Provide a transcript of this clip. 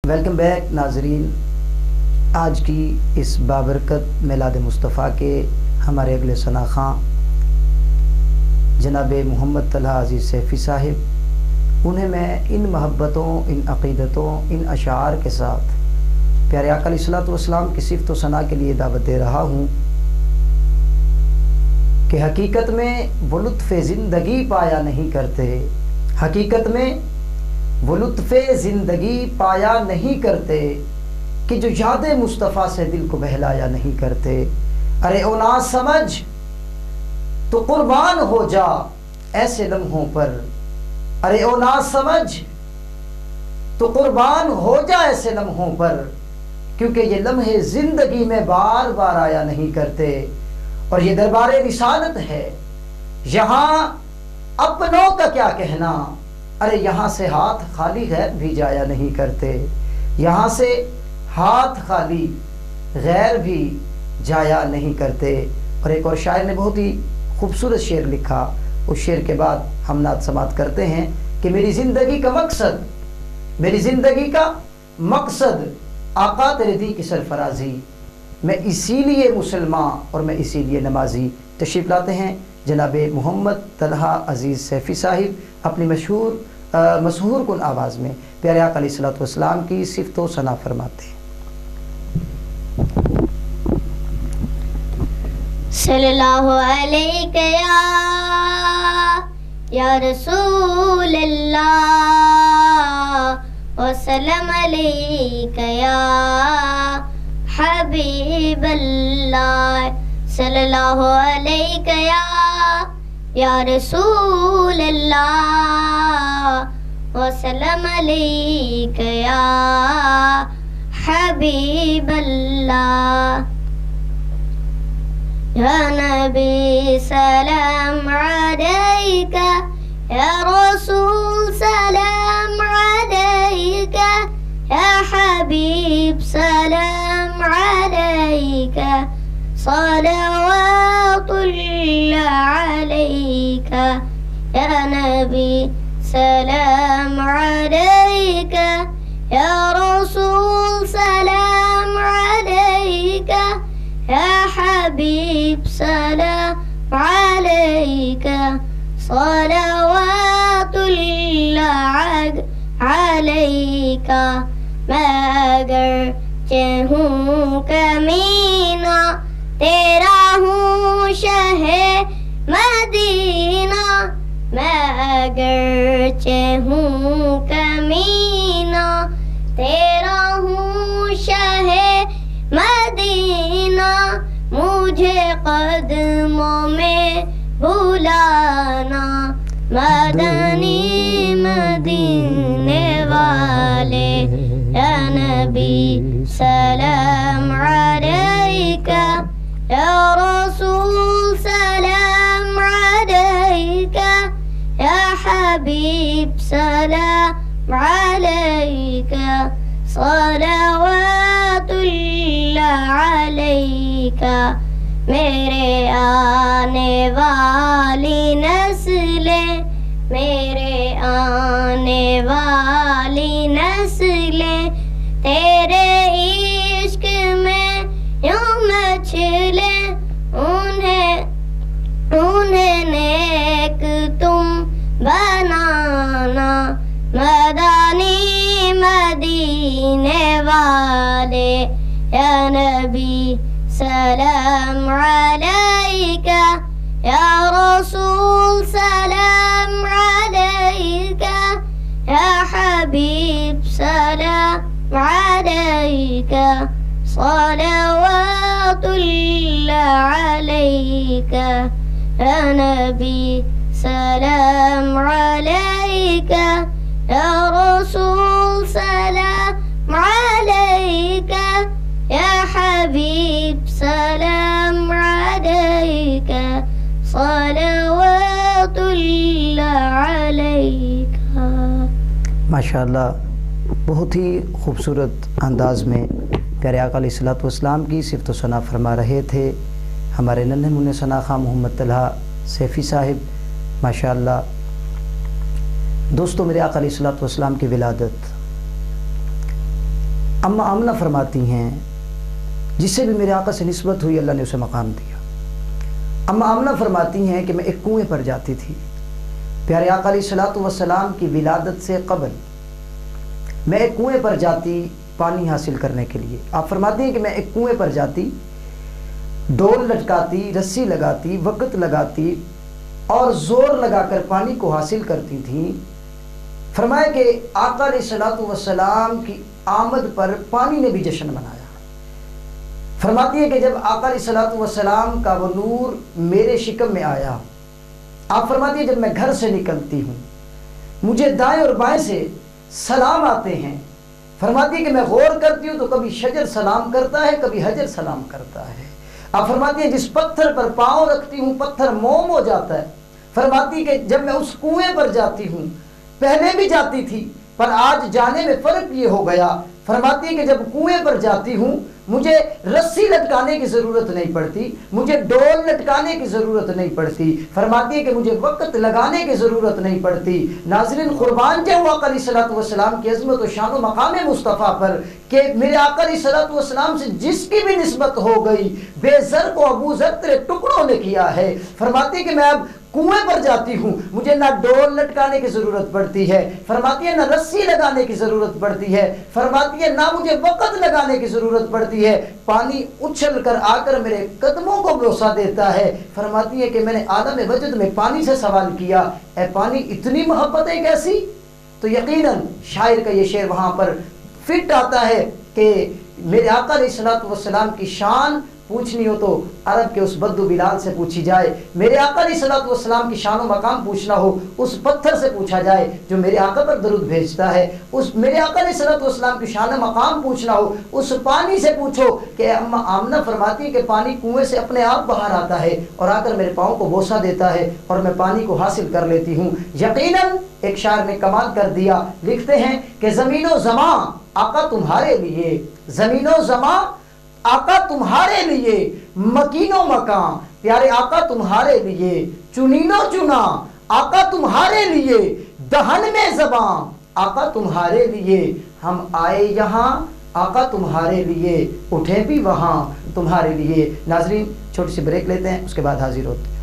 Welcome back ناظرین، آج کی اس بابرکت میلاد مصطفیٰ کے ہمارے اگلے ثنا خواں جناب محمد طلحہ عزیز سیفی صاحب، انہیں میں ان محبتوں، ان عقیدتوں، ان اشعار کے ساتھ پیارے آقا علیہ الصلوۃ والسلام کی صفت و ثنا کے لیے دعوت دے رہا ہوں کہ حقیقت میں وہ لطف زندگی پایا نہیں کرتے، حقیقت میں وہ لطف زندگی پایا نہیں کرتے کہ جو یاد مصطفیٰ سے دل کو بہلایا نہیں کرتے۔ ارے او نہ سمجھ تو قربان ہو جا ایسے لمحوں پر، ارے او نہ سمجھ تو قربان ہو جا ایسے لمحوں پر، کیونکہ یہ لمحے زندگی میں بار بار آیا نہیں کرتے۔ اور یہ دربار رسالت ہے، یہاں اپنوں کا کیا کہنا، ارے یہاں سے ہاتھ خالی غیر بھی جایا نہیں کرتے، یہاں سے ہاتھ خالی غیر بھی جایا نہیں کرتے۔ اور ایک اور شاعر نے بہت ہی خوبصورت شعر لکھا، اس شعر کے بعد ہم نعت سماعت کرتے ہیں کہ میری زندگی کا مقصد، میری زندگی کا مقصد آقا تیرے دی کی سرفرازی، میں اسی لیے مسلمان اور میں اسی لیے نمازی۔ تشریف لاتے ہیں جناب محمد طلحہ عزیز سیفی صاحب اپنی مسحور کن آواز میں پیارے آقا علیہ الصلوۃ والسلام کی صفت و ثنا فرماتے ہیں۔ صلی اللہ علیہ یا رسول اللہ وسلم علیہ یا حبیب اللہ، صلی اللہ علیہ یا رسول اللہ وسلم علیہ یا حبیب اللہ۔ یا نبی سلام علیکہ، یا رسول سلام علیکہ، یا حبیب سلام علیکہ، صلوات اللہ علیکہ۔ یا نبی سلام علیکہ، یا رسول سلام علیکہ، یا حبیب سلام علیکہ، صلوات اللہ علیکہ۔ میں اگرچہ ہوں کمینہ، تیرا ہوں شہ مدینہ، میں اگرچہ ہوں کمینہ، تیرا ہوں شہ مدینہ، مجھے قدموں میں بلانا، مدنی مدینے والے۔ یا نبی سلام علیکہ، یا رسول سلام علیکہ، یا حبیب سلام علیکہ، صلوات اللہ علیکہ۔ میرے آنے والی نسلیں، میرے آنے والی نسلیں، تیرے عشق میں یوں مچھلیں، انہیں نیک تم بنانا، مدانی مدینے والے۔ یا نبی سلام علیکہ، یا رسول سلام علیکہ، یا حبیب سلام علیکہ، صلوات اللہ علیکہ۔ یا نبی سلام علیکہ، یا رسول سلام علیکہ، یا حبیب سلام علیکہ، صلوات اللہ علیکہ۔ ماشاءاللہ، بہت ہی خوبصورت انداز میں پیارے آقا علیہ الصلوۃ والسلام کی صفت و ثنا فرما رہے تھے ہمارے ننھے منھے ثنا خواں محمد طلحہ سیفی صاحب۔ ماشاءاللہ دوستو، میرے آقا علیہ الصلوۃ والسلام کی ولادت अम्मा आमना फरमाती हैं, जिससे भी मेरे आका से निस्बत हुई अल्लाह ने उसे मकाम दिया। अम्मा आमना फरमाती हैं कि मैं एक कुएं पर जाती थी, प्यारे आका अलैहिस्सलातु वस्सलाम की विलादत से कबल मैं एक कुएं पर जाती पानी हासिल करने के लिए। आप फरमाती हैं कि मैं एक कुएं पर जाती, डोल लटकाती, रस्सी लगाती, वक़्त लगाती और ज़ोर लगाकर पानी को हासिल करती थी। फरमाया कि आका अलैहिस्सलातु वस्सलाम की आमद पर पानी ने भी जश्न मनाया। फरमाती है कि जब आका अलैहिस्सलातु वस्सलाम का वो नूर मेरे शिकम में आया, आप फरमाती है जब मैं घर से निकलती हूँ मुझे दाएं और बाएं से सलाम आते हैं। फरमाती है कि मैं गौर करती हूँ तो कभी शजर सलाम करता है, कभी हजर सलाम करता है। आप फरमाती है जिस पत्थर पर पाँव रखती हूँ पत्थर मोम हो जाता है। फरमाती कि जब मैं उस कुएं पर जाती हूँ, पहले भी जाती थी पर आज जाने में फ़र्क ये हो गया। फरमाती है कि जब कुएं पर जाती हूँ मुझे रस्सी लटकाने की ज़रूरत नहीं पड़ती, मुझे डोल लटकाने की ज़रूरत नहीं पड़ती। फरमाती है कि मुझे वक़्त लगाने की ज़रूरत नहीं पड़ती। नाज़रीन, कुर्बान जाऊँ आका अलैहिस्सलातु वस्सलाम की अज़मत और शान व मकाम मुस्तफ़ा पर कि मेरे आका अलैहिस्सलातु वस्सलाम से जिसकी भी निस्बत हो गई, बेज़र को अबू ज़र तेरे टुकड़ों ने किया है। फरमाती है कि मैं अब कुएं पर जाती हूँ, मुझे ना डोल लटकाने की ज़रूरत पड़ती है, फरमाती है ना रस्सी लगाने की ज़रूरत पड़ती है, फरमाती है ना मुझे वक़्त लगाने की ज़रूरत पड़ती है। पानी उछल कर आकर मेरे कदमों को बोसा देता है। फरमाती है कि मैंने आलम वजद में पानी से सवाल किया, ए पानी इतनी मोहब्बत है कैसी? तो यकीनन शायर का ये शेर वहाँ पर फिट आता है कि मेरे आका अलैहिस्सलातु वस्सलाम की शान पूछनी हो तो अरब के उस बद्दू बिलाल से पूछी जाए, मेरे आका अलैहिस्सलातु वस्सलाम की शान व मकाम पूछना हो उस पत्थर से पूछा जाए जो मेरे आका पर दरूद भेजता है, उस मेरे आका अलैहिस्सलातु वस्सलाम की शान व मकाम पूछना हो उस पानी से पूछो कि अम्मा आमना फरमाती है कि पानी कुएं से अपने आप बाहर आता है और आकर मेरे पाँव को बोसा देता है और मैं पानी को हासिल कर लेती हूँ। यकीनन एक शायर ने कमाल कर दिया, लिखते हैं कि ज़मीनो ज़मां आका तुम्हारे लिए, ज़मीनो ज़मां आका तुम्हारे लिए, मकीनो मकां प्यारे आका तुम्हारे लिए, चुनीनो चुना आका तुम्हारे लिए, दहन में ज़बां आका तुम्हारे लिए, हम आए यहाँ आका तुम्हारे लिए, उठे भी वहाँ तुम्हारे लिए। नाज़रीन, छोटी सी ब्रेक लेते हैं, उसके बाद हाजिर होते हैं।